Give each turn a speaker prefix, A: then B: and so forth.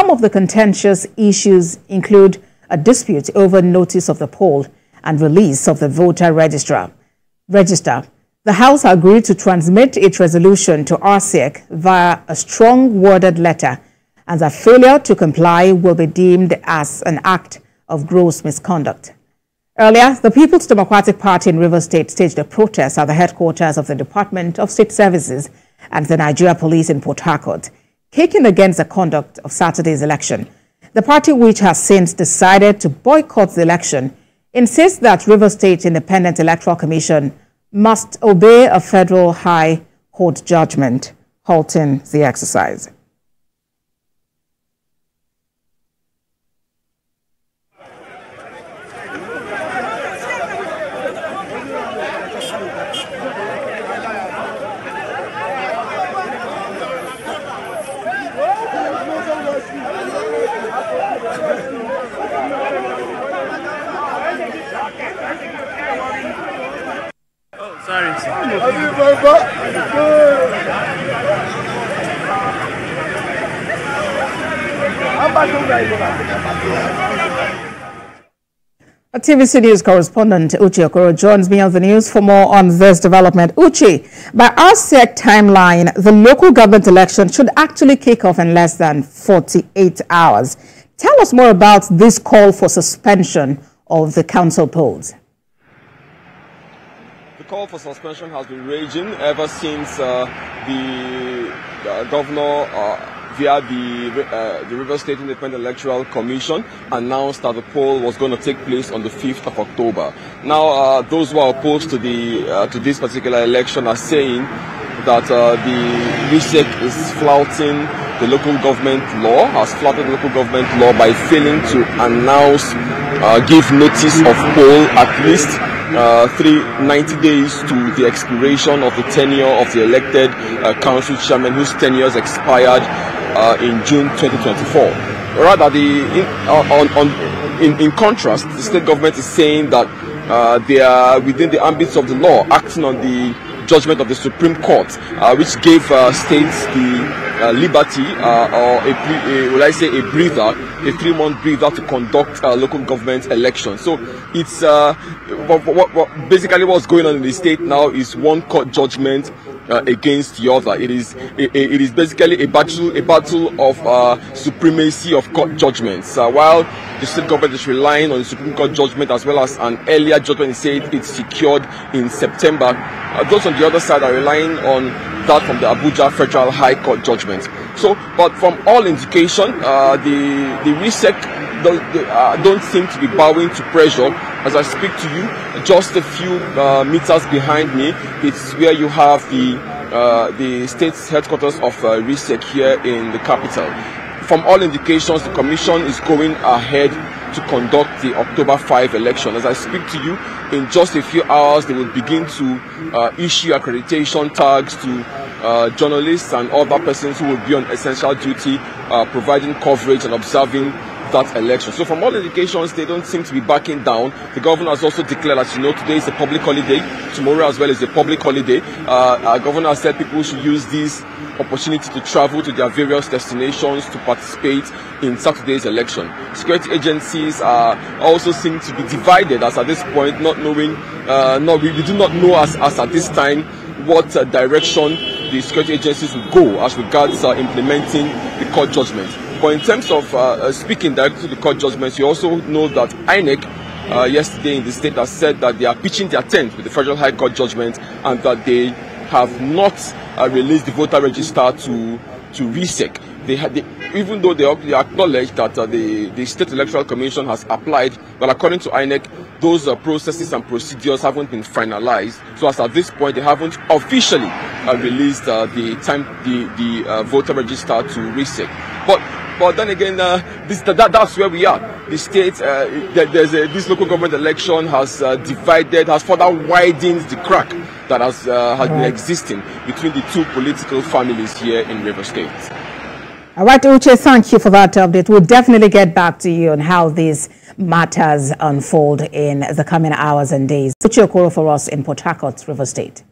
A: some of the contentious issues include a dispute over notice of the poll and release of the voter register. The House agreed to transmit its resolution to RSEC via a strong worded letter, and that failure to comply will be deemed as an act of gross misconduct. Earlier, the People's Democratic Party in Rivers State staged a protest at the headquarters of the Department of State Services and the Nigeria Police in Port Harcourt, kicking against the conduct of Saturday's election. The party, which has since decided to boycott the election, insists that Rivers State Independent Electoral Commission must obey a federal high court judgment halting the exercise.
B: Sorry,
A: A TVC News correspondent Uche Okoro joins me on the news for more on this development. Uche, by RSEC timeline, the local government election should actually kick off in less than 48 hours. Tell us more about this call for suspension of the council polls.
C: The call for suspension has been raging ever since the governor, via the Rivers State Independent Electoral Commission, announced that the poll was going to take place on the 5th of October. Now, those who are opposed to this particular election are saying that the RSEC is flouting the local government law, has flouted the local government law by failing to announce, give notice of poll at least 90 days to the expiration of the tenure of the elected council chairman whose tenure expired in June 2024. Rather, in contrast, the state government is saying that they are within the ambits of the law, acting on the judgment of the Supreme Court, which gave states the liberty, or will I say a breather, a 3-month breather to conduct local government elections. So it's basically what's going on in the state now is one court judgment against the other. It is basically a battle of supremacy of court judgments. While the state government is relying on the Supreme Court judgment as well as an earlier judgment, said it's secured in September. Those on the other side are relying on that from the Abuja Federal High Court judgment. So, but from all indication, the RSEC don't seem to be bowing to pressure. As I speak to you, just a few meters behind me, it's where you have the state's headquarters of RSEC here in the capital. From all indications, the commission is going ahead to conduct the October 5 election. As I speak to you, in just a few hours, they will begin to issue accreditation tags to journalists and other persons who will be on essential duty, providing coverage and observing that election. So from all indications, they don't seem to be backing down. The governor has also declared, as you know, today is a public holiday. Tomorrow as well is a public holiday. Our governor said people should use this opportunity to travel to their various destinations to participate in Saturday's election. Security agencies also seem to be divided as at this point, not knowing, we do not know as at this time what direction the security agencies will go as regards implementing the court judgment. But in terms of speaking directly to the court judgments, you also know that INEC yesterday in the state has said that they are pitching their tent with the Federal High Court judgment and that they have not released the voter register to RSEC. Even though they acknowledge that the State Electoral Commission has applied, but according to INEC, those processes and procedures haven't been finalized. So as at this point, they haven't officially released the voter register to RSEC. But then again, that's where we are. The state, this local government election has divided, has further widened the crack that has been existing between the two political families here in Rivers State.
A: All right, Uche, thank you for that update. We'll definitely get back to you on how these matters unfold in the coming hours and days. Uche Okoro for us in Port Harcourt, Rivers State.